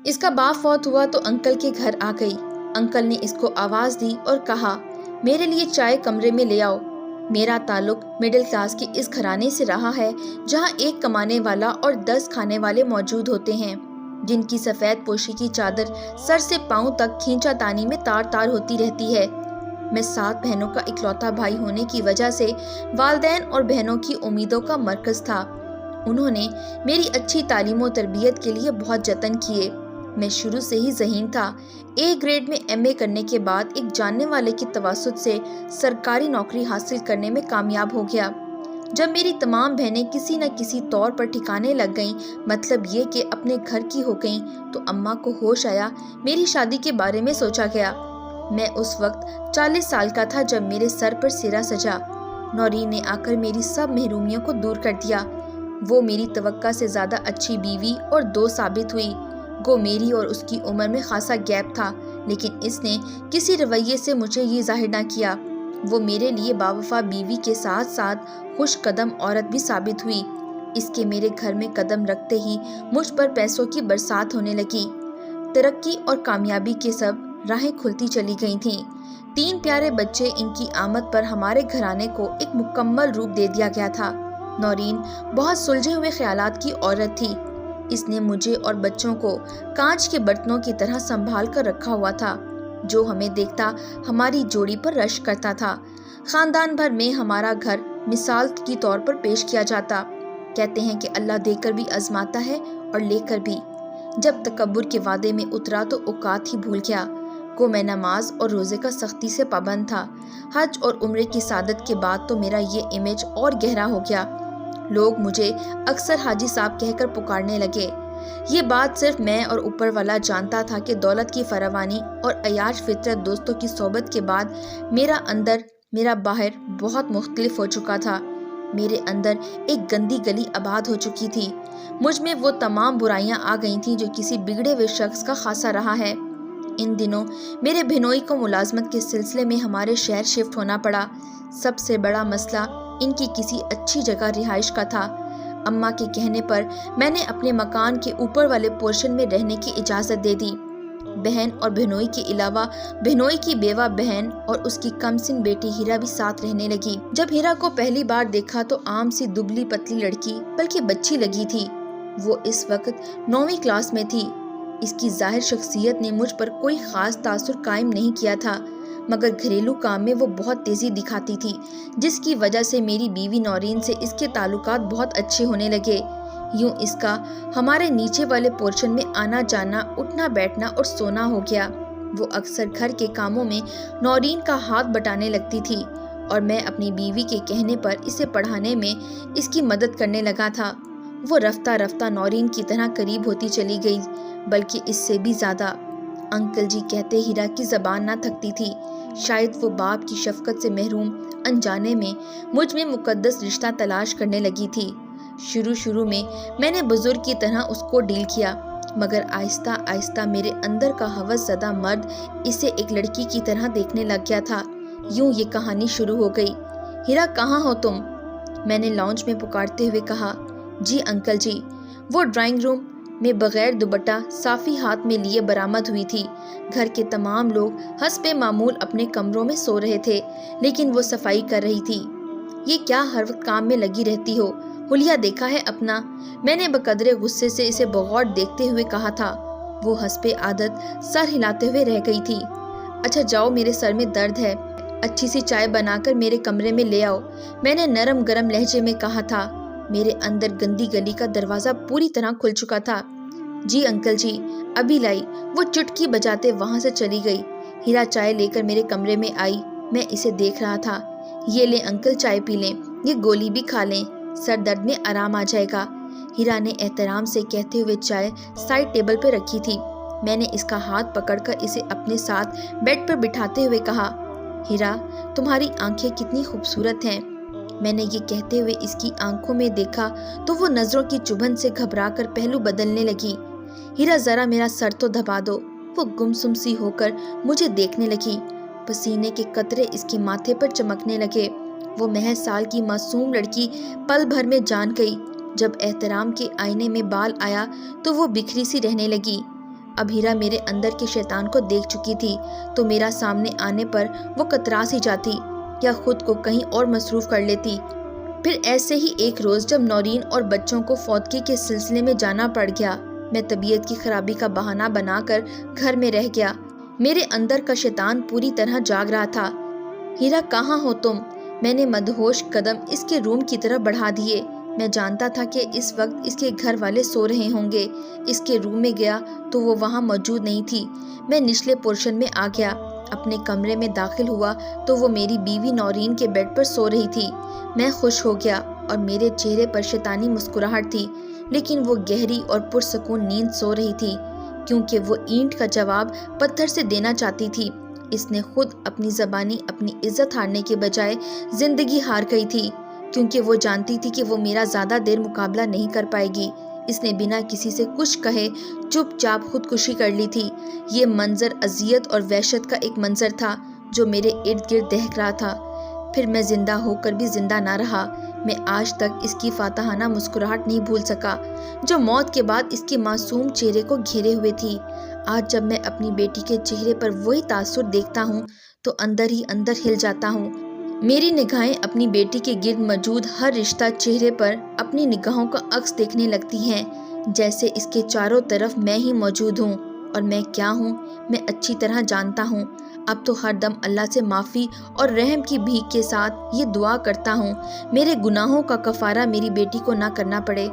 اس کا باپ فوت ہوا تو انکل کے گھر آ گئی۔ انکل نے اس کو آواز دی اور کہا، میرے لیے چائے کمرے میں لے آؤ۔ میرا تعلق مڈل کلاس کے اس گھرانے سے رہا ہے جہاں ایک کمانے والا اور 10 کھانے والے موجود ہوتے ہیں، جن کی سفید پوشی کی چادر سر سے پاؤں تک کھینچا تانی میں تار تار ہوتی رہتی ہے۔ میں 7 بہنوں کا اکلوتا بھائی ہونے کی وجہ سے والدین اور بہنوں کی امیدوں کا مرکز تھا۔ انہوں نے میری اچھی تعلیم و تربیت کے لیے بہت جتن کیے۔ میں شروع سے ہی ذہین تھا۔ اے گریڈ میں ایم اے کرنے کے بعد ایک جاننے والے کی توسط سے سرکاری نوکری حاصل کرنے میں کامیاب ہو گیا۔ جب میری تمام بہنیں کسی نہ کسی طور پر ٹھکانے لگ گئیں، مطلب یہ کہ اپنے گھر کی ہو گئیں، تو اماں کو ہوش آیا۔ میری شادی کے بارے میں سوچا گیا۔ میں اس وقت 40 سال کا تھا جب میرے سر پر سرہ سجا۔ نورین نے آ کر میری سب محرومیوں کو دور کر دیا۔ وہ میری توقع سے زیادہ اچھی بیوی اور دوست ثابت ہوئی۔ گو میری اور اس کی عمر میں خاصا گیپ تھا، لیکن اس نے کسی رویے سے مجھے یہ ظاہر نہ کیا۔ وہ میرے لیے باوفا بیوی کے ساتھ ساتھ خوش قدم عورت بھی ثابت ہوئی۔ اس کے میرے گھر میں قدم رکھتے ہی مجھ پر پیسوں کی برسات ہونے لگی۔ ترقی اور کامیابی کے سب راہیں کھلتی چلی گئی تھیں۔ 3 پیارے بچے، ان کی آمد پر ہمارے گھرانے کو ایک مکمل روپ دے دیا گیا تھا۔ نورین بہت سلجھے ہوئے خیالات کی عورت تھی۔ اس نے مجھے اور بچوں کو کانچ کے برتنوں کی طرح سنبھال کر رکھا ہوا تھا۔ جو ہمیں دیکھتا ہماری جوڑی پر رشک کرتا تھا۔ خاندان بھر میں ہمارا گھر مثال کی طور پر پیش کیا جاتا۔ کہتے ہیں کہ اللہ دے کر بھی آزماتا ہے اور لے کر بھی۔ جب تکبر کے وعدے میں اترا تو اوقات ہی بھول گیا۔ کو میں نماز اور روزے کا سختی سے پابند تھا۔ حج اور عمرے کی سعادت کے بعد تو میرا یہ امیج اور گہرا ہو گیا۔ لوگ مجھے اکثر حاجی صاحب کہہ کر پکارنے لگے۔ یہ بات صرف میں اور اوپر والا جانتا تھا کہ دولت کی فراوانی اور عیاش فطرت دوستوں کی صحبت کے بعد میرا اندر میرا باہر بہت مختلف ہو چکا تھا۔ میرے اندر ایک گندی گلی آباد ہو چکی تھی۔ مجھ میں وہ تمام برائیاں آ گئی تھیں جو کسی بگڑے ہوئے شخص کا خاصا رہا ہے۔ ان دنوں میرے بہنوئی کو ملازمت کے سلسلے میں ہمارے شہر شفٹ ہونا پڑا۔ سب سے بڑا مسئلہ ان کی کسی اچھی جگہ رہائش کا تھا۔ اماں کے کہنے پر میں نے اپنے مکان کے اوپر والے پورشن میں رہنے کی اجازت دے دی۔ بہن اور بہنوئی کے علاوہ بہنوئی کی بیوہ بہن اور اس کی کم سن بیٹی ہیرا بھی ساتھ رہنے لگی۔ جب ہیرا کو پہلی بار دیکھا تو عام سی دبلی پتلی لڑکی بلکہ بچی لگی تھی۔ وہ اس وقت 9ویں کلاس میں تھی۔ اس کی ظاہر شخصیت نے مجھ پر کوئی خاص تاثر قائم نہیں کیا تھا، مگر گھریلو کام میں وہ بہت تیزی دکھاتی تھی، جس کی وجہ سے میری بیوی نورین سے اس کے تعلقات بہت اچھے ہونے لگے۔ یوں اس کا ہمارے نیچے والے پورشن میں آنا جانا، اٹھنا بیٹھنا اور سونا ہو گیا۔ وہ اکثر گھر کے کاموں میں نورین کا ہاتھ بٹانے لگتی تھی اور میں اپنی بیوی کے کہنے پر اسے پڑھانے میں اس کی مدد کرنے لگا تھا۔ وہ رفتہ رفتہ نورین کی طرح قریب ہوتی چلی گئی، بلکہ اس سے بھی زیادہ۔ انکل جی کہتے ہیرا کی زبان نہ تھکتی تھی۔ شاید وہ باپ کی شفقت سے محروم انجانے میں مجھ میں مقدس رشتہ تلاش کرنے لگی تھی۔ شروع میں نے بزرگ کی طرح اس کو ڈیل کیا، مگر آہستہ آہستہ میرے اندر کا ہوس زدہ مرد اسے ایک لڑکی کی طرح دیکھنے لگ گیا تھا۔ یوں یہ کہانی شروع ہو گئی۔ ہیرا کہاں ہو تم؟ میں نے لاؤنج میں پکارتے ہوئے کہا۔ جی انکل جی۔ وہ ڈرائنگ روم میں بغیر دوپٹہ صافی ہاتھ میں لیے برآمد ہوئی تھی۔ گھر کے تمام لوگ حسب معمول اپنے کمروں میں سو رہے تھے، لیکن وہ صفائی کر رہی تھی۔ یہ کیا ہر وقت کام میں لگی رہتی ہو؟ حلیہ دیکھا ہے اپنا؟ میں نے بقدرے غصے سے اسے بغور دیکھتے ہوئے کہا تھا۔ وہ حسب عادت سر ہلاتے ہوئے رہ گئی تھی۔ اچھا جاؤ، میرے سر میں درد ہے، اچھی سی چائے بنا کر میرے کمرے میں لے آؤ، میں نے نرم گرم لہجے میں کہا تھا۔ میرے اندر گندی گلی کا دروازہ پوری طرح کھل چکا تھا۔ جی انکل جی، ابھی لائی۔ وہ چٹکی بجاتے وہاں سے چلی گئی۔ ہیرا چائے لے کر میرے کمرے میں آئی۔ میں اسے دیکھ رہا تھا۔ یہ لیں انکل، چائے پی لیں، یہ گولی بھی کھا لیں، سر درد میں آرام آ جائے گا۔ ہیرا نے احترام سے کہتے ہوئے چائے سائڈ ٹیبل پہ رکھی تھی۔ میں نے اس کا ہاتھ پکڑ کر اسے اپنے ساتھ بیڈ پر بٹھاتے ہوئے کہا، ہیرا تمہاری آنکھیں کتنی خوبصورت ہیں۔ میں نے یہ کہتے ہوئے اس کی آنکھوں میں دیکھا تو وہ نظروں کی چبھن سے گھبرا کر پہلو بدلنے لگی۔ ہیرا ذرا میرا سر تو دبا دو۔ وہ گمسم سی ہو کر مجھے دیکھنے لگی۔ پسینے کے قطرے اس کے ماتھے پر چمکنے لگے۔ وہ محض سال کی معصوم لڑکی پل بھر میں جان گئی۔ جب احترام کے آئینے میں بال آیا تو وہ بکھری سی رہنے لگی۔ اب ہیرا میرے اندر کے شیطان کو دیکھ چکی تھی تو میرا سامنے آنے پر وہ کترا سی جاتی یا خود کو کہیں اور مصروف کر لیتی۔ پھر ایسے ہی ایک روز جب نورین اور بچوں کو فوتگی کے سلسلے میں جانا پڑ گیا، میں طبیعت کی خرابی کا بہانہ بنا کر گھر میں رہ گیا۔ میرے اندر کا شیطان پوری طرح جاگ رہا تھا۔ ہیرا کہاں ہو تم؟ میں نے مدہوش قدم اس کے روم کی طرف بڑھا دیے۔ میں جانتا تھا کہ اس وقت اس کے گھر والے سو رہے ہوں گے۔ اس کے روم میں گیا تو وہ وہاں موجود نہیں تھی۔ میں نچلے پورشن میں آ گیا۔ اپنے کمرے میں داخل ہوا تو وہ میری بیوی نورین کے بیڈ پر سو رہی تھی۔ میں خوش ہو گیا اور میرے چہرے پر شیطانی مسکراہٹ تھی، لیکن وہ گہری اور پرسکون نیند سو رہی تھی، کیونکہ وہ اینٹ کا جواب پتھر سے دینا چاہتی تھی۔ اس نے خود اپنی زبانی اپنی عزت ہارنے کے بجائے زندگی ہار گئی تھی، کیونکہ وہ جانتی تھی کہ وہ میرا زیادہ دیر مقابلہ نہیں کر پائے گی۔ اس نے بنا کسی سے کچھ کہے چپ چاپ خودکشی کر لی تھی۔ یہ منظر اذیت اور وحشت کا ایک منظر تھا جو میرے ارد گرد دہک رہا تھا۔ پھر میں زندہ ہو کر بھی زندہ نہ رہا۔ میں آج تک اس کی فاتحانہ مسکراہٹ نہیں بھول سکا جو موت کے بعد اس کے معصوم چہرے کو گھیرے ہوئے تھی۔ آج جب میں اپنی بیٹی کے چہرے پر وہی تاثر دیکھتا ہوں تو اندر ہی اندر ہل جاتا ہوں۔ میری نگاہیں اپنی بیٹی کے گرد موجود ہر رشتہ چہرے پر اپنی نگاہوں کا عکس دیکھنے لگتی ہیں، جیسے اس کے چاروں طرف میں ہی موجود ہوں۔ اور میں کیا ہوں میں اچھی طرح جانتا ہوں۔ اب تو ہر دم اللہ سے معافی اور رحم کی بھیک کے ساتھ یہ دعا کرتا ہوں، میرے گناہوں کا کفارہ میری بیٹی کو نہ کرنا پڑے۔